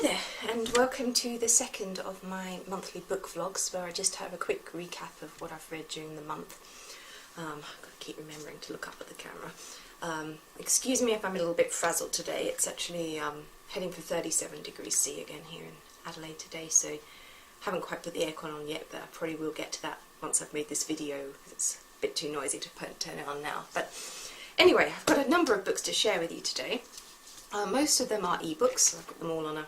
Hi there, and welcome to the second of my monthly book vlogs, where I just have a quick recap of what I've read during the month. I've got to keep remembering to look up at the camera. Excuse me if I'm a little bit frazzled today. It's actually heading for 37 degrees C again here in Adelaide today, so haven't quite put the aircon on yet, but I probably will get to that once I've made this video, because it's a bit too noisy to turn it on now. But anyway, I've got a number of books to share with you today. Most of them are ebooks, so I've got them all on a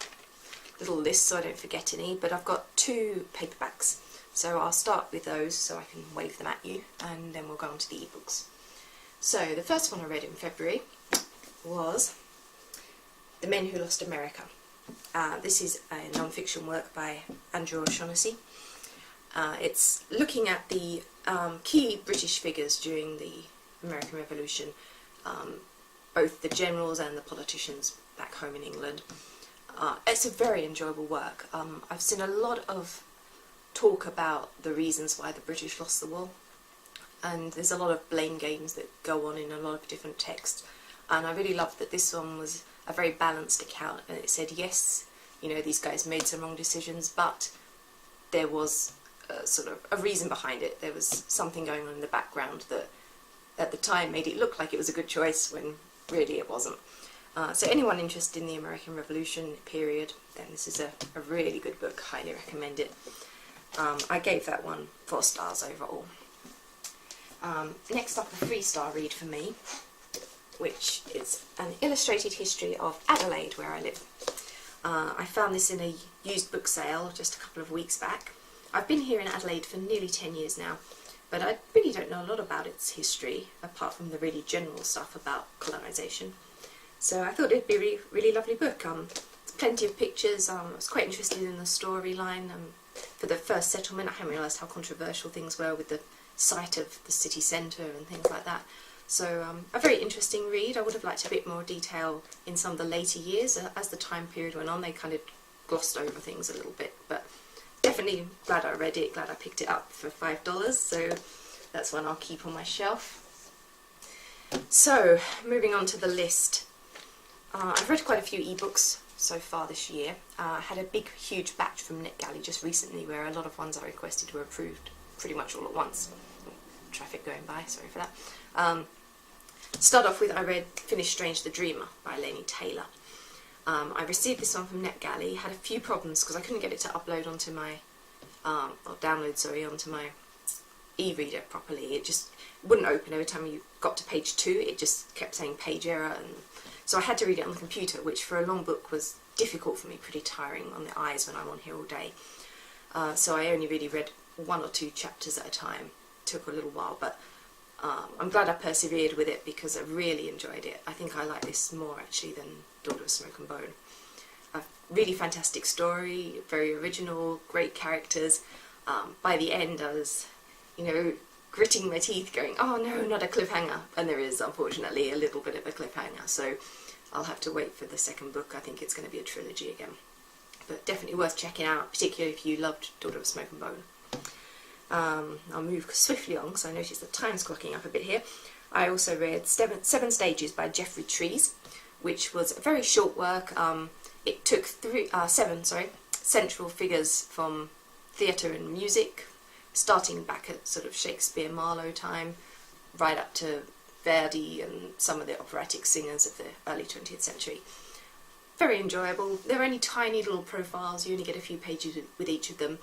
little list so I don't forget any, but I've got two paperbacks, so I'll start with those so I can wave them at you, and then we'll go on to the ebooks. So the first one I read in February was The Men Who Lost America. This is a non-fiction work by Andrew O'Shaughnessy. It's looking at the key British figures during the American Revolution, both the generals and the politicians back home in England. It's a very enjoyable work. I've seen a lot of talk about the reasons why the British lost the war, and there's a lot of blame games that go on in a lot of different texts, and I really loved that this one was a very balanced account, and it said yes, you know, these guys made some wrong decisions, but there was sort of a reason behind it. There was something going on in the background that at the time made it look like it was a good choice when really it wasn't. So anyone interested in the American Revolution period, then this is a really good book, highly recommend it. I gave that one 4 stars overall. Next up, a 3-star read for me, which is an illustrated history of Adelaide, where I live. I found this in a used book sale just a couple of weeks back. I've been here in Adelaide for nearly 10 years now, but I really don't know a lot about its history, apart from the really general stuff about colonisation. So I thought it'd be a really lovely book. There's plenty of pictures. I was quite interested in the storyline. For the first settlement, I hadn't realised how controversial things were with the site of the city centre and things like that. So a very interesting read. I would have liked a bit more detail in some of the later years. As the time period went on, they kind of glossed over things a little bit. But definitely glad I read it, glad I picked it up for $5. So that's one I'll keep on my shelf. So moving on to the list. I've read quite a few ebooks so far this year. I had a big, huge batch from NetGalley just recently, where a lot of ones I requested were approved pretty much all at once. Traffic going by, sorry for that. Start off with, I finished Strange the Dreamer by Laini Taylor. I received this one from NetGalley, had a few problems because I couldn't get it to upload onto my, or download, sorry, onto my e-reader properly. It just wouldn't open. Every time you got to page 2, it just kept saying page error, and so I had to read it on the computer, which for a long book was difficult for me, pretty tiring on the eyes when I'm on here all day. So I only really read 1 or 2 chapters at a time. It took a little while, but I'm glad I persevered with it because I really enjoyed it. I think I like this more actually than Daughter of Smoke and Bone. A really fantastic story, very original, great characters. By the end I was, you know, gritting my teeth going, oh no, not a cliffhanger. And there is, unfortunately, a little bit of a cliffhanger, so I'll have to wait for the second book. I think it's going to be a trilogy again. But definitely worth checking out, particularly if you loved Daughter of Smoke and Bone. I'll move swiftly on because I noticed the time's clocking up a bit here. I also read 7 Stages by Geoffrey Trease, which was a very short work. It took 7 central figures from theatre and music, starting back at sort of Shakespeare, Marlowe time, right up to Verdi and some of the operatic singers of the early 20th century. Very enjoyable. They're only tiny little profiles, you only get a few pages with each of them,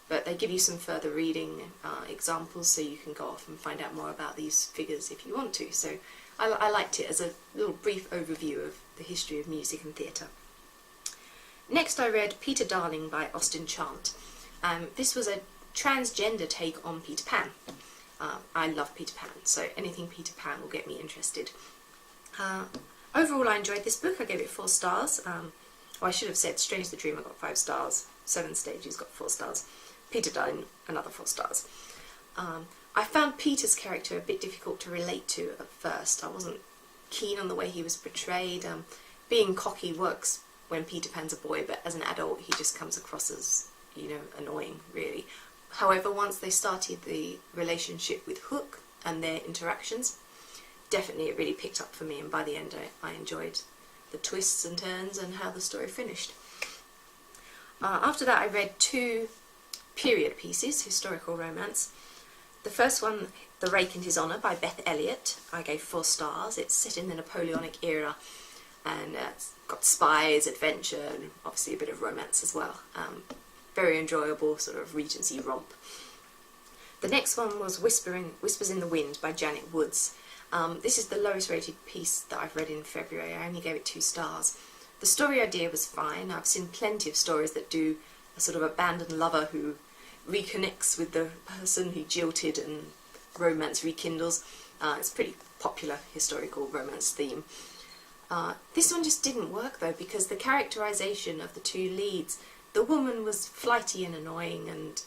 but they give you some further reading examples so you can go off and find out more about these figures if you want to. So I liked it as a little brief overview of the history of music and theatre. Next I read Peter Darling by Austin Chant. This was a transgender take on Peter Pan. I love Peter Pan, so anything Peter Pan will get me interested. Overall I enjoyed this book. I gave it 4 stars. Well, I should have said Strange the Dreamer got 5 stars, 7 Stages got 4 stars, Peter Darling another 4 stars. I found Peter's character a bit difficult to relate to at first. I wasn't keen on the way he was portrayed. Being cocky works when Peter Pan's a boy, but as an adult he just comes across as, you know, annoying really. However, once they started the relationship with Hook and their interactions, definitely it really picked up for me, and by the end I enjoyed the twists and turns and how the story finished. After that I read 2 period pieces, historical romance. The first one, The Rake and His Honour by Beth Elliot, I gave 4 stars. It's set in the Napoleonic era and it's got spies, adventure and obviously a bit of romance as well. Very enjoyable sort of Regency romp. The next one was Whispers in the Wind by Janet Woods. This is the lowest rated piece that I've read in February. I only gave it 2 stars. The story idea was fine. I've seen plenty of stories that do a sort of abandoned lover who reconnects with the person he jilted and romance rekindles. It's a pretty popular historical romance theme. This one just didn't work though, because the characterisation of the 2 leads, the woman was flighty and annoying and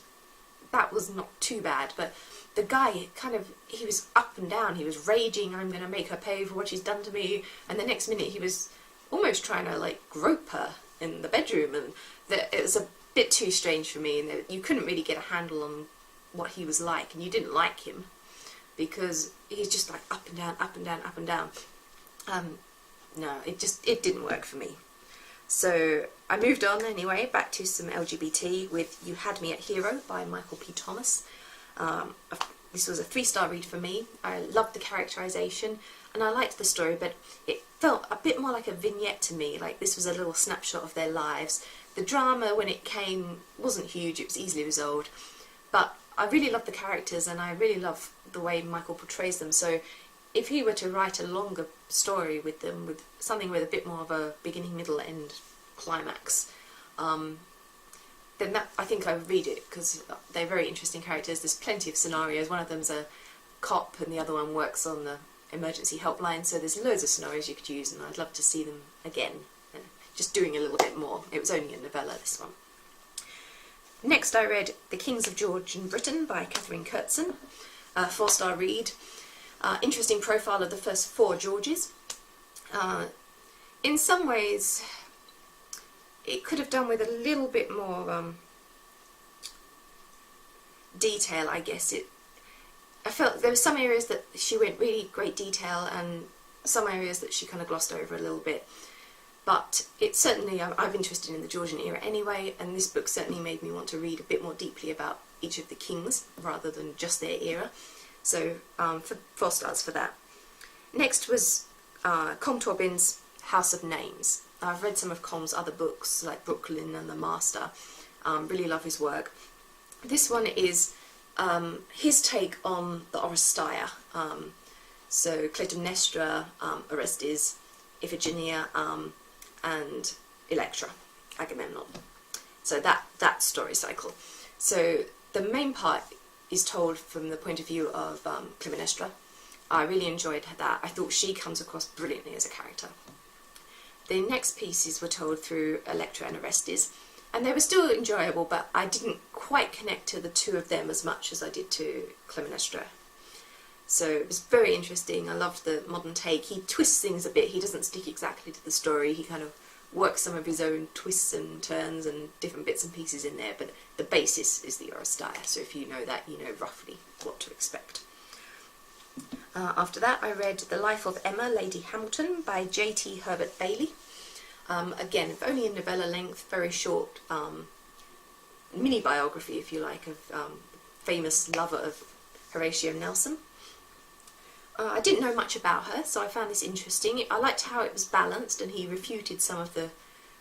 that was not too bad, but the guy he was up and down, he was raging, I'm going to make her pay for what she's done to me, and the next minute he was almost trying to like grope her in the bedroom, and it was a bit too strange for me, and you couldn't really get a handle on what he was like, and you didn't like him because he's just like up and down, up and down, up and down. No, it didn't work for me. So I moved on anyway, back to some LGBT with You Had Me at Hero by Michael P. Thomas. This was a 3-star read for me. I loved the characterisation and I liked the story, but it felt a bit more like a vignette to me, like this was a little snapshot of their lives. The drama when it came wasn't huge, it was easily resolved, but I really loved the characters and I really love the way Michael portrays them, so if he were to write a longer story with them, with something with a bit more of a beginning, middle, end climax, then I think I would read it, because they're very interesting characters. There's plenty of scenarios. One of them's a cop and the other one works on the emergency helpline, so there's loads of scenarios you could use, and I'd love to see them again, and just doing a little bit more. It was only a novella, this one. Next I read The Kings of Georgian Britain by Catherine Curzon, a 4-star read. Interesting profile of the first 4 Georges. In some ways it could have done with a little bit more detail, I guess. I felt there were some areas that she went really great detail and some areas that she kind of glossed over a little bit. But it certainly, I'm interested in the Georgian era anyway, and this book certainly made me want to read a bit more deeply about each of the kings rather than just their era. So for 4 stars for that. Next was Colm Tóibín's House of Names. I've read some of Colm's other books like Brooklyn and The Master. Really love his work. This one is his take on the Oresteia. So Clytemnestra, Orestes, Iphigenia, and Electra, Agamemnon. So that story cycle. So the main part is told from the point of view of Clytemnestra. I really enjoyed that. I thought she comes across brilliantly as a character. The next pieces were told through Electra and Orestes, and they were still enjoyable, but I didn't quite connect to the 2 of them as much as I did to Clytemnestra. So it was very interesting. I loved the modern take. He twists things a bit. He doesn't stick exactly to the story. He kind of works some of his own twists and turns and different bits and pieces in there, but the basis is the Oresteia, so if you know that, you know roughly what to expect. After that I read The Life of Emma, Lady Hamilton by J.T. Herbert Baily. Again, only in novella length, very short mini biography, if you like, of famous lover of Horatio Nelson. I didn't know much about her, so I found this interesting. I liked how it was balanced and he refuted some of the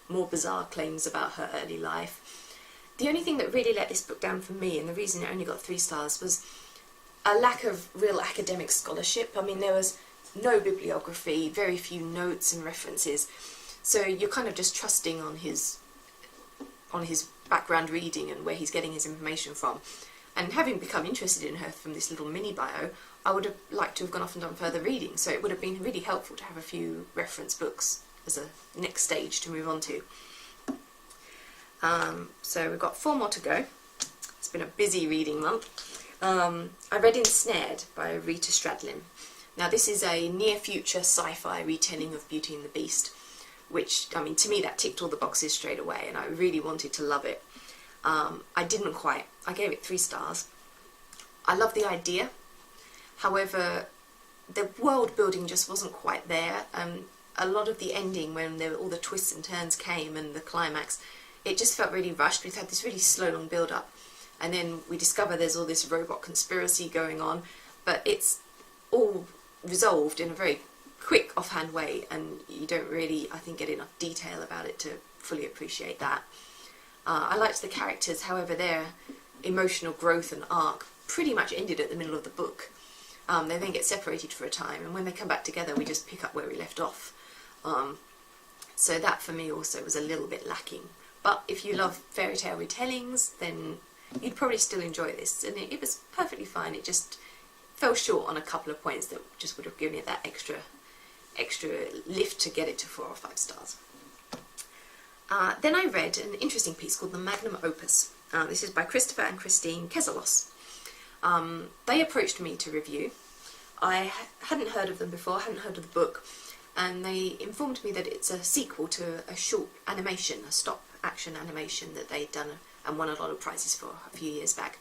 more bizarre claims about her early life. The only thing that really let this book down for me, and the reason it only got 3 stars, was a lack of real academic scholarship. I mean, there was no bibliography, very few notes and references, so you're kind of just trusting on his background reading and where he's getting his information from. And having become interested in her from this little mini bio, I would have liked to have gone off and done further reading, so it would have been really helpful to have a few reference books as a next stage to move on to. So we've got 4 more to go. It's been a busy reading month. I read Ensnared by Rita Stradling. Now this is a near-future sci-fi retelling of Beauty and the Beast, which, I mean, to me that ticked all the boxes straight away and I really wanted to love it. I didn't quite. I gave it 3 stars. I love the idea. However, the world building just wasn't quite there. A lot of the ending, when all the twists and turns came and the climax, it just felt really rushed. We've had this really slow long build up, and then we discover there's all this robot conspiracy going on, but it's all resolved in a very quick offhand way, and you don't really, I think, get enough detail about it to fully appreciate that. I liked the characters, however their emotional growth and arc pretty much ended at the middle of the book. They then get separated for a time, and when they come back together we just pick up where we left off. So that for me also was a little bit lacking. But if you love fairy tale retellings, then you'd probably still enjoy this, and it was perfectly fine. It just fell short on a couple of points that just would have given it that extra lift to get it to 4 or 5 stars. Then I read an interesting piece called the Magnum Opus. This is by Christopher and Christine Kezelos. They approached me to review. I hadn't heard of them before, hadn't heard of the book, and they informed me that it's a sequel to a short animation, a stop action animation that they'd done and won a lot of prizes for a few years back.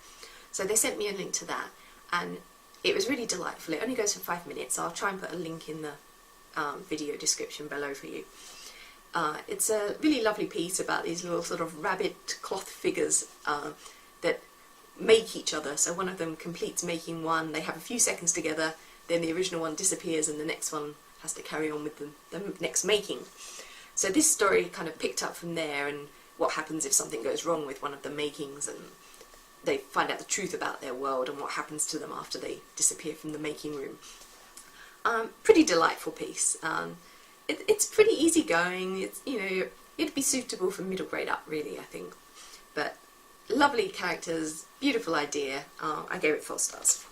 So they sent me a link to that, and it was really delightful. It only goes for 5 minutes. I'll try and put a link in the video description below for you. It's a really lovely piece about these little sort of rabbit cloth figures that make each other. So one of them completes making one, they have a few seconds together, then the original one disappears and the next one has to carry on with the next making. So this story kind of picked up from there, and what happens if something goes wrong with one of the makings, and they find out the truth about their world and what happens to them after they disappear from the making room. Pretty delightful piece. It's pretty easygoing. It's, you know, it'd be suitable for middle grade up, really, I think. But lovely characters, beautiful idea. I gave it 4 stars.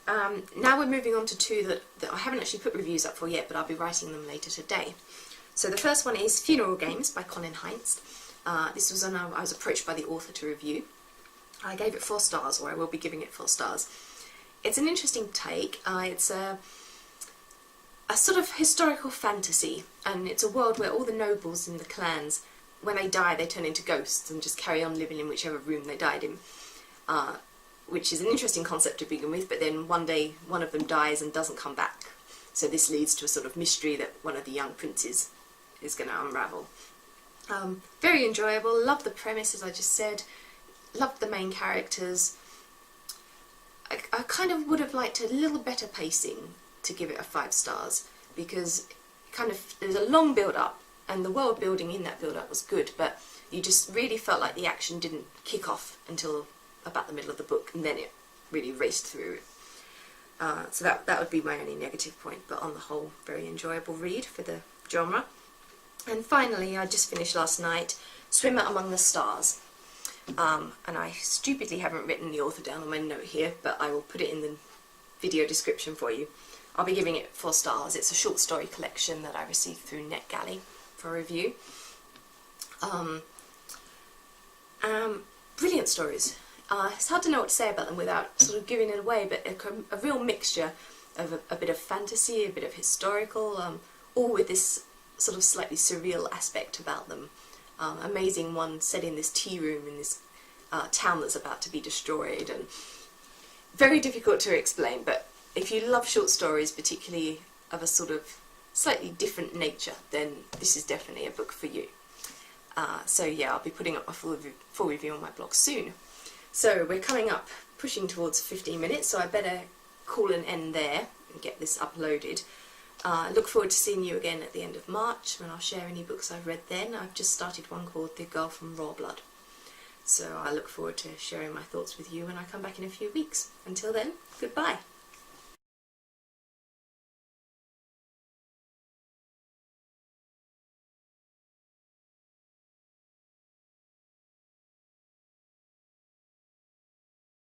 Now we're moving on to 2 that I haven't actually put reviews up for yet, but I'll be writing them later today. So the first one is Funeral Games by Colin Heintze. This was I was approached by the author to review. I gave it 4 stars, or I will be giving it 4 stars. It's an interesting take. It's a sort of historical fantasy, and it's a world where all the nobles in the clans, when they die, they turn into ghosts and just carry on living in whichever room they died in, which is an interesting concept to begin with, but then one day one of them dies and doesn't come back. So this leads to a sort of mystery that one of the young princes is going to unravel. Very enjoyable, loved the premise, as I just said, loved the main characters. I kind of would have liked a little better pacing to give it a 5 stars, because kind of there's a long build up and the world building in that build up was good, but you just really felt like the action didn't kick off until about the middle of the book, and then it really raced through. So that would be my only negative point, but on the whole, very enjoyable read for the genre. And finally, I just finished last night Swimmer Among the Stars. And I stupidly haven't written the author down on my note here, but I will put it in the video description for you. I'll be giving it 4 stars. It's a short story collection that I received through NetGalley for review. Brilliant stories. It's hard to know what to say about them without sort of giving it away, but a real mixture of a bit of fantasy, a bit of historical, all with this sort of slightly surreal aspect about them. Amazing one set in this tea room in this town that's about to be destroyed, and very difficult to explain, but if you love short stories, particularly of a sort of slightly different nature, then this is definitely a book for you. So yeah, I'll be putting up my full review on my blog soon. So we're coming up, pushing towards 15 minutes, so I better call an end there and get this uploaded. I look forward to seeing you again at the end of March, when I'll share any books I've read then. I've just started one called The Girl from Raw Blood. So I look forward to sharing my thoughts with you when I come back in a few weeks. Until then, goodbye.